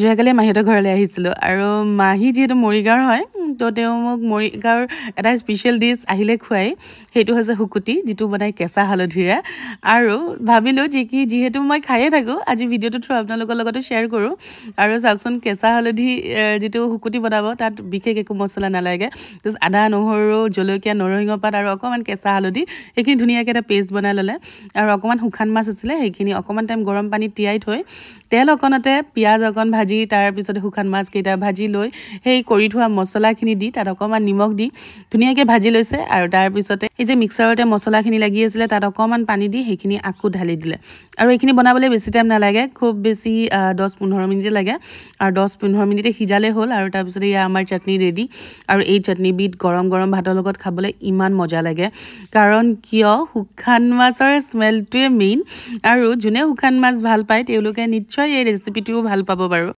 যোৱাকালি মাহীহঁতৰ ঘৰলৈ আহিছিলোঁ আৰু মাহী যিহেতু মৰিগাঁৱৰ হয় তো তেওঁ মোক মৰিগাঁৱৰ এটা স্পেচিয়েল ডিছ আহিলে খুৱাই সেইটো হৈছে শুকুতি যিটো বনাই কেঁচা হালধিৰে আৰু ভাবিলোঁ যিহেতু মই খায়ে থাকোঁ আজি ভিডিঅ'টো থ্ৰু আপোনালোকৰ লগতো শ্বেয়াৰ কৰোঁ আৰু চাওকচোন কেঁচা হালধি যিটো শুকুতি বনাব তাত বিশেষ একো মছলা নালাগে জাষ্ট আদা নহৰু জলকীয়া নৰসিংহ পাত আৰু অকণমান কেঁচা হালধি সেইখিনি ধুনীয়াকৈ এটা পেষ্ট বনাই ল'লে আৰু অকণমান শুকান মাছ আছিলে সেইখিনি অকণমান টাইম গৰম পানীত তিয়াই থৈ তেল অকণতে পিঁয়াজ অকণ ভাজি তাৰপিছতে শুকান মাছকেইটা ভাজি লৈ সেই কৰি থোৱা মছলাখিনি দি তাত অকণমান নিমখ দি ধুনীয়াকৈ ভাজি লৈছে আৰু তাৰপিছতে এই যে মিক্সাৰতে মছলাখিনি লাগি আছিলে তাত অকণমান পানী দি সেইখিনি আকৌ ঢালি দিলে আৰু এইখিনি বনাবলৈ বেছি টাইম নালাগে খুব বেছি 10-15 মিনিটে লাগে আৰু 10-15 মিনিটে সিজালে হ'ল আৰু তাৰপিছতে এয়া আমাৰ চাটনি ৰেডি আৰু এই চাটনিবিধ গৰম গৰম ভাতৰ লগত খাবলৈ ইমান মজা লাগে কাৰণ কিয় শুকান মাছৰ স্মেলটোৱে মেইন আৰু যোনে শুকান মাছ ভাল পায় তেওঁলোকে নিশ্চয় এই ৰেচিপিটোও ভাল পাব বাৰু